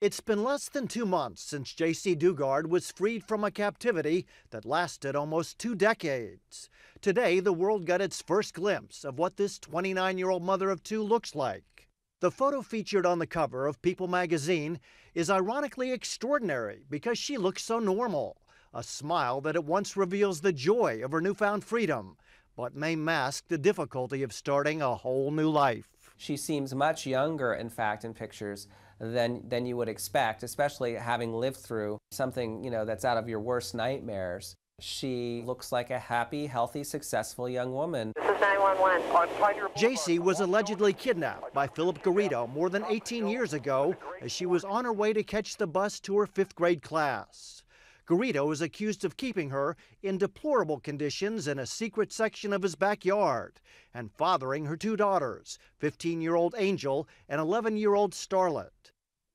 It's been less than 2 months since Jaycee Dugard was freed from a captivity that lasted almost 2 decades. Today, the world got its first glimpse of what this 29-year-old mother of 2 looks like. The photo featured on the cover of People magazine is ironically extraordinary because she looks so normal, a smile that at once reveals the joy of her newfound freedom, but may mask the difficulty of starting a whole new life. She seems much younger, in fact, in pictures than you would expect, especially having lived through something, that's out of your worst nightmares. She looks like a happy, healthy, successful young woman. This is 911. Jaycee was allegedly kidnapped by Philip Garrido more than 18 years ago as she was on her way to catch the bus to her 5th grade class. Garrido is accused of keeping her in deplorable conditions in a secret section of his backyard and fathering her 2 daughters, 15-year-old Angel and 11-year-old Starlet.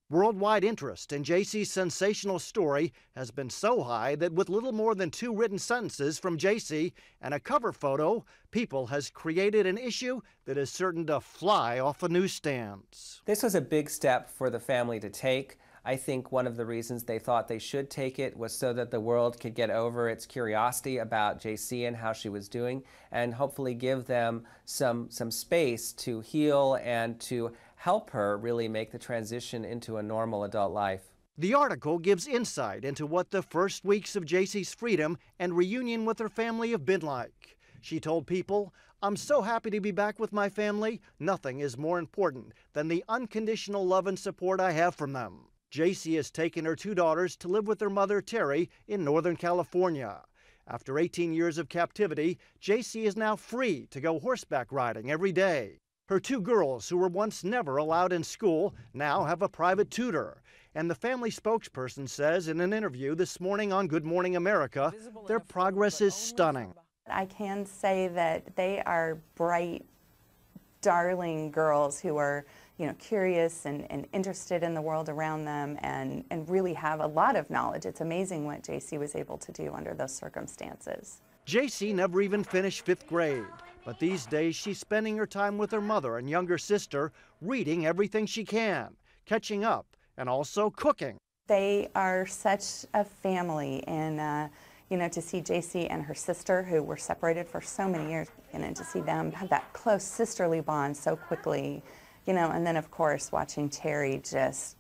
Worldwide interest in Jaycee's sensational story has been so high that with little more than 2 written sentences from Jaycee and a cover photo, People has created an issue that is certain to fly off the newsstands. This was a big step for the family to take. I think one of the reasons they thought they should take it was so that the world could get over its curiosity about Jaycee and how she was doing, and hopefully give them some space to heal and to help her really make the transition into a normal adult life. The article gives insight into what the first weeks of Jaycee's freedom and reunion with her family have been like. She told People, "I'm so happy to be back with my family. Nothing is more important than the unconditional love and support I have from them." Jaycee has taken her 2 daughters to live with their mother, Terry, in Northern California. After 18 years of captivity, Jaycee is now free to go horseback riding every day. Her 2 girls, who were once never allowed in school, now have a private tutor. And the family spokesperson says in an interview this morning on Good Morning America, their progress is stunning. I can say that they are bright, darling girls who are curious and interested in the world around them and really have a lot of knowledge. It's amazing what Jaycee was able to do under those circumstances. Jaycee never even finished 5th grade, but these days she's spending her time with her mother and younger sister, reading everything she can, catching up, and also cooking. They are such a family, and to see Jaycee and her sister, who were separated for so many years, and to see them have that close sisterly bond so quickly. And then, of course, watching Terry just,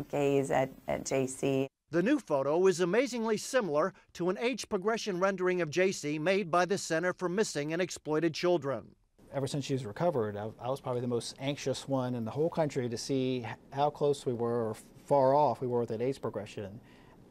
gaze at Jaycee. The new photo is amazingly similar to an age progression rendering of Jaycee made by the Center for Missing and Exploited Children. Ever since she's recovered, I was probably the most anxious one in the whole country to see how close we were or far off we were with that age progression.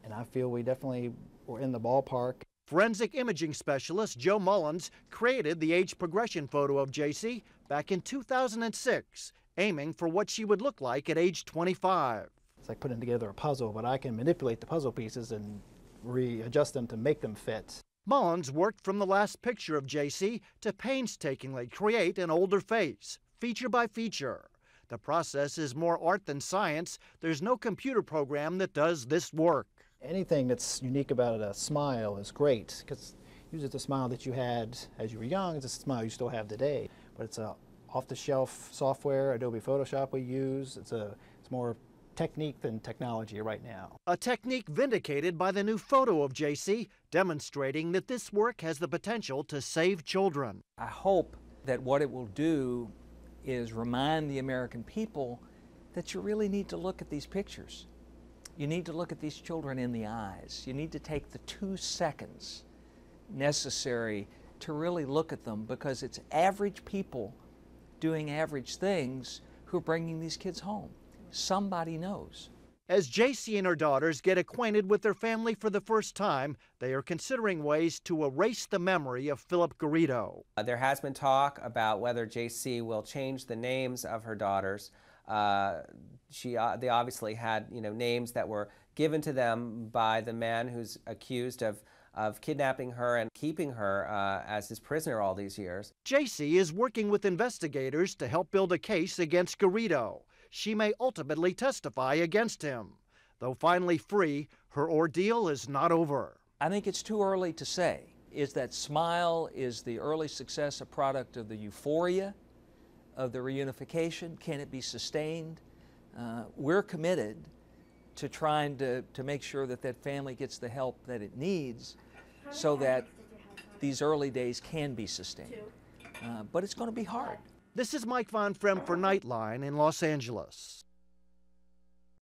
And I feel we definitely were in the ballpark. Forensic imaging specialist Joe Mullins created the age progression photo of Jaycee back in 2006, aiming for what she would look like at age 25. It's like putting together a puzzle, but I can manipulate the puzzle pieces and readjust them to make them fit. Mullins worked from the last picture of Jaycee to painstakingly create an older face, feature by feature. The process is more art than science. There's no computer program that does this work. Anything that's unique about a smile is great, because usually the smile that you had as you were young is the smile you still have today. But it's a off-the-shelf software, Adobe Photoshop we use. It's more technique than technology right now. A technique vindicated by the new photo of Jaycee, demonstrating that this work has the potential to save children. I hope that what it will do is remind the American people that you really need to look at these pictures. You need to look at these children in the eyes. You need to take the 2 seconds necessary to really look at them, because it's average people doing average things who are bringing these kids home. Somebody knows. As Jaycee and her daughters get acquainted with their family for the first time, they are considering ways to erase the memory of Philip Garrido. There has been talk about whether Jaycee will change the names of her daughters. They obviously had names that were given to them by the man who's accused of kidnapping her and keeping her as his prisoner all these years. Jaycee is working with investigators to help build a case against Garrido. She may ultimately testify against him. Though finally free, her ordeal is not over. I think it's too early to say. Is that smile, is the early success a product of the euphoria of the reunification? Can it be sustained? We're committed to trying to make sure that that family gets the help that it needs so that these early days can be sustained. But it's going to be hard. This is Mike Von Frem for Nightline in Los Angeles.